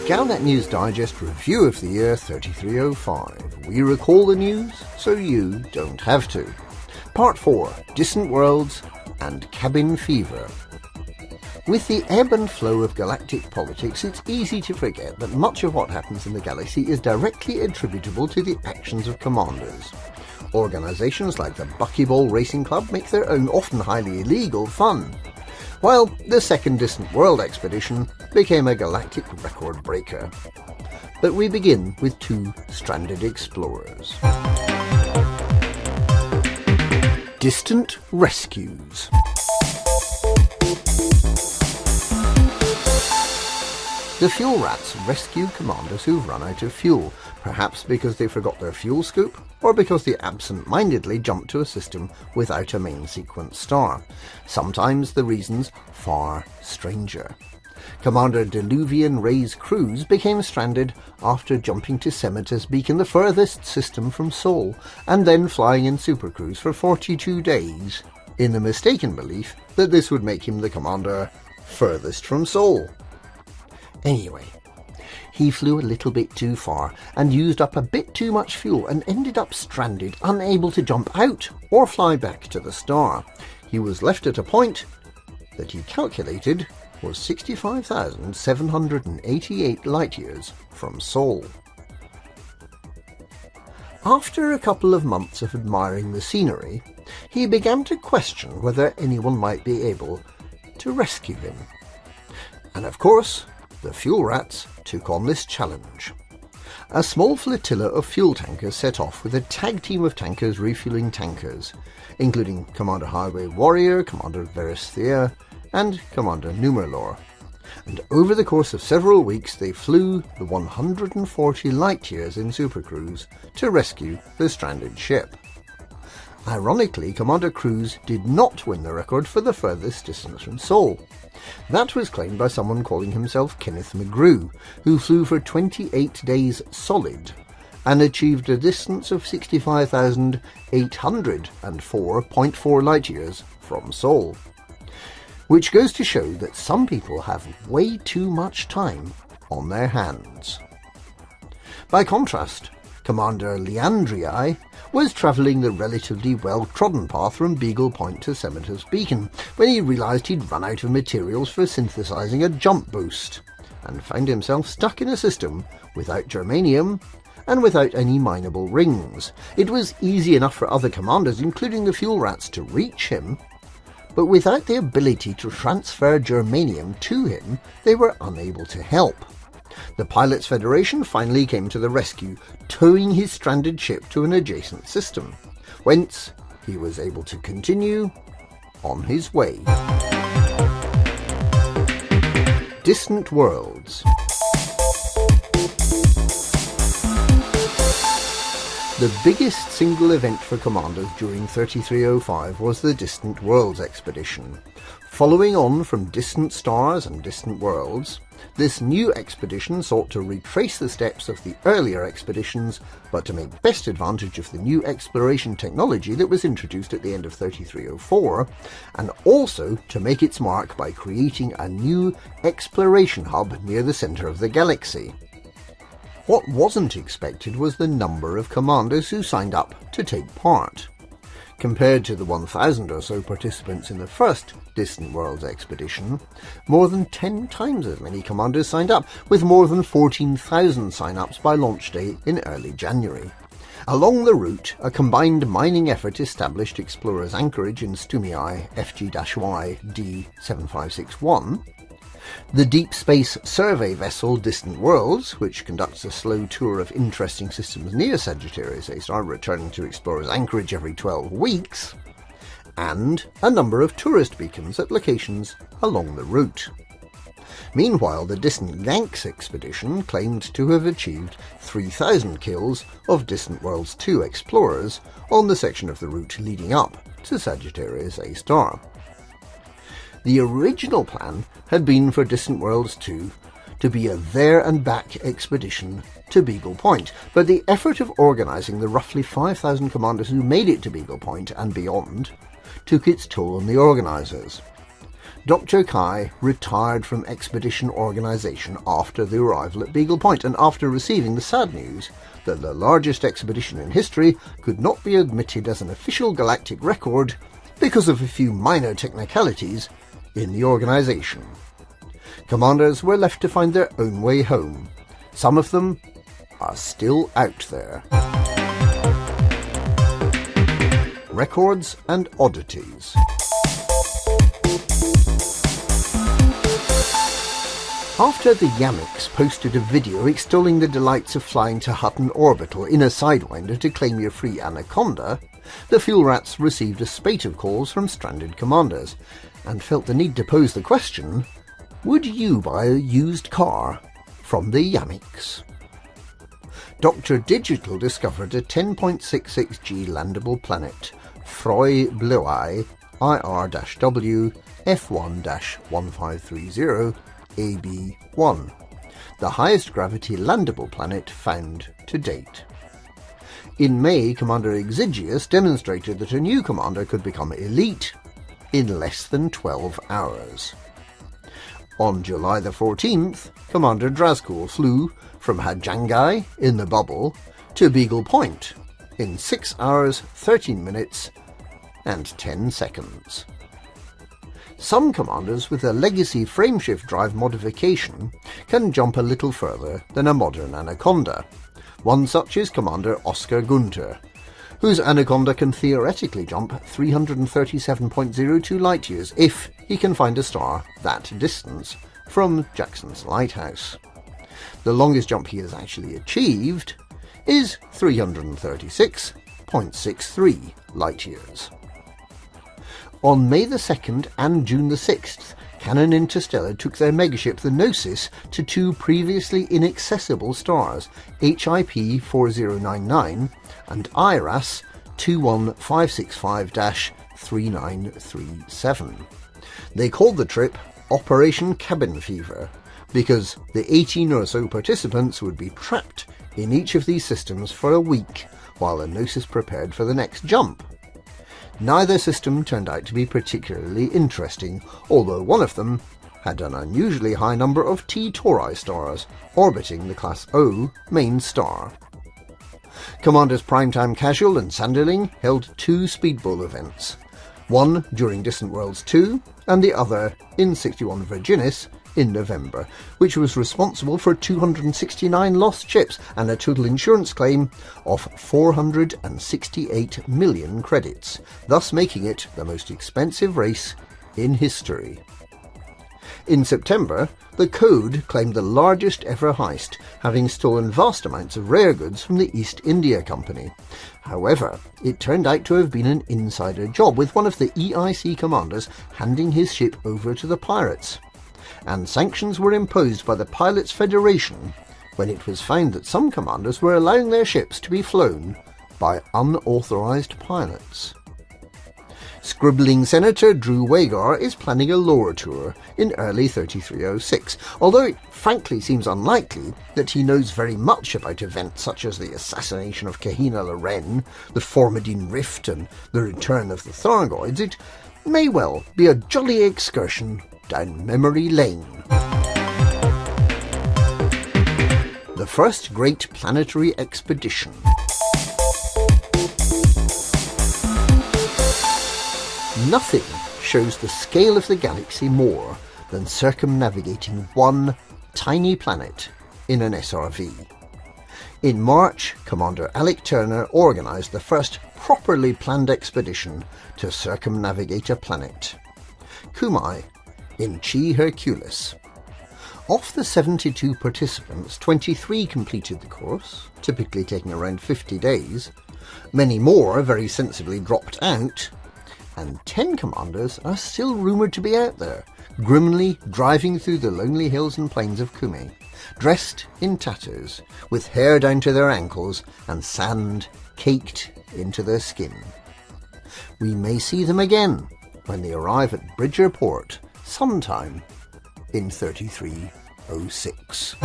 Galnet News Digest review of the year 3305. We recall the news so you don't have to. Part 4, Distant Worlds and Cabin Fever. With the ebb and flow of galactic politics, it's easy to forget that much of what happens in the galaxy is directly attributable to the actions of commanders. Organisations like the Buckyball Racing Club make their own often highly illegal fun, while the second Distant World expedition became a galactic record breaker. But we begin with two stranded explorers. Distant Rescues. The fuel rats rescue commanders who've run out of fuel, perhaps because they forgot their fuel scoop, or because they absent-mindedly jumped to a system without a main sequence star. Sometimes the reason's far stranger. Commander Diluvian Ray's crews became stranded after jumping to Semeter's beacon, the furthest system from Sol, and then flying in supercruise for 42 days, in the mistaken belief that this would make him the commander furthest from Sol. Anyway, he flew a little bit too far and used up a bit too much fuel and ended up stranded, unable to jump out or fly back to the star. He was left at a point that he calculated was 65,788 light-years from Sol. After a couple of months of admiring the scenery, he began to question whether anyone might be able to rescue him. And of course, the fuel rats took on this challenge. A small flotilla of fuel tankers set off with a tag team of tankers refueling tankers, including Commander Highway Warrior, Commander Veristhea, and Commander Numerlor. And over the course of several weeks they flew the 140 light-years in supercruise to rescue the stranded ship. Ironically, Commander Cruz did not win the record for the furthest distance from Sol. That was claimed by someone calling himself Kenneth McGrew, who flew for 28 days solid and achieved a distance of 65,804.4 light-years from Sol. Which goes to show that some people have way too much time on their hands. By contrast, Commander Leandrii was travelling the relatively well-trodden path from Beagle Point to Semeter's beacon when he realised he'd run out of materials for synthesising a jump boost, and found himself stuck in a system without germanium and without any mineable rings. It was easy enough for other commanders, including the fuel rats, to reach him, but without the ability to transfer germanium to him, they were unable to help. The Pilots Federation finally came to the rescue, towing his stranded ship to an adjacent system, whence he was able to continue on his way. Distant Worlds. The biggest single event for commanders during 3305 was the Distant Worlds expedition. Following on from Distant Stars and Distant Worlds, this new expedition sought to retrace the steps of the earlier expeditions, but to make best advantage of the new exploration technology that was introduced at the end of 3304, and also to make its mark by creating a new exploration hub near the centre of the galaxy. What wasn't expected was the number of commanders who signed up to take part. Compared to the 1,000 or so participants in the first Distant Worlds expedition, more than 10 times as many commanders signed up, with more than 14,000 sign-ups by launch day in early January. Along the route, a combined mining effort established Explorer's anchorage in Stumii FG-Y D7561, the Deep Space Survey vessel Distant Worlds, which conducts a slow tour of interesting systems near Sagittarius A star, returning to Explorer's anchorage every 12 weeks, and a number of tourist beacons at locations along the route. Meanwhile, the Distant Ganks expedition claimed to have achieved 3,000 kills of Distant Worlds 2 explorers on the section of the route leading up to Sagittarius A star. The original plan had been for Distant Worlds 2 to be a there-and-back expedition to Beagle Point, but the effort of organising the roughly 5,000 commanders who made it to Beagle Point and beyond took its toll on the organisers. Dr. Kai retired from expedition organisation after the arrival at Beagle Point, and after receiving the sad news that the largest expedition in history could not be admitted as an official galactic record because of a few minor technicalities in the organisation. Commanders were left to find their own way home. Some of them are still out there. Records and oddities. After the Yamiks posted a video extolling the delights of flying to Hutton Orbital in a Sidewinder to claim your free Anaconda, the Fuel Rats received a spate of calls from stranded commanders, and felt the need to pose the question, would you buy a used car from the Yamiks? Dr. Digital discovered a 10.66G landable planet, Froi Bleuei IR-W F1-1530 AB1, the highest gravity landable planet found to date. In May, Commander Exigius demonstrated that a new commander could become elite in less than 12 hours. On July the 14th, Commander Drazkul flew from Hajangai in the bubble to Beagle Point in 6 hours, 13 minutes and 10 seconds. Some commanders with a legacy frameshift drive modification can jump a little further than a modern Anaconda. One such is Commander Oscar Gunther, whose Anaconda can theoretically jump 337.02 light-years if he can find a star that distance from Jackson's Lighthouse. The longest jump he has actually achieved is 336.63 light-years. On May the 2nd and June the 6th, Canon Interstellar took their megaship the Gnosis to two previously inaccessible stars, HIP 4099 and IRAS 21565-3937. They called the trip Operation Cabin Fever because the 18 or so participants would be trapped in each of these systems for a week while the Gnosis prepared for the next jump. Neither system turned out to be particularly interesting, although one of them had an unusually high number of T Tauri stars orbiting the Class O main star. Commanders Primetime Casual and Sanderling held two Speedball events, one during Distant Worlds 2 and the other in 61 Virginis in November, which was responsible for 269 lost ships and a total insurance claim of 468 million credits, thus making it the most expensive race in history. In September, the Code claimed the largest ever heist, having stolen vast amounts of rare goods from the East India Company. However, it turned out to have been an insider job, with one of the EIC commanders handing his ship over to the pirates. And sanctions were imposed by the Pilots Federation when it was found that some commanders were allowing their ships to be flown by unauthorised pilots. Scribbling Senator Drew Wagar is planning a lore tour in early 3306, although it frankly seems unlikely that he knows very much about events such as the assassination of Kahina Loren, the Formidine Rift and the return of the Thargoids. It may well be a jolly excursion down memory lane. The first great planetary expedition. Nothing shows the scale of the galaxy more than circumnavigating one tiny planet in an SRV. In March, Commander Alec Turner organised the first properly planned expedition to circumnavigate a planet, Kumai, in Chi Herculis. Of the 72 participants, 23 completed the course, typically taking around 50 days. Many more very sensibly dropped out, and 10 commanders are still rumoured to be out there, grimly driving through the lonely hills and plains of Kume, dressed in tatters, with hair down to their ankles and sand caked into their skin. We may see them again when they arrive at Bridger Port sometime in 3306.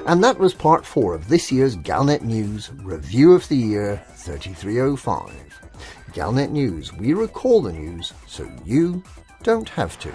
And that was part 4 of this year's Galnet News Review of the Year 3305. Galnet News, we recall the news so you don't have to.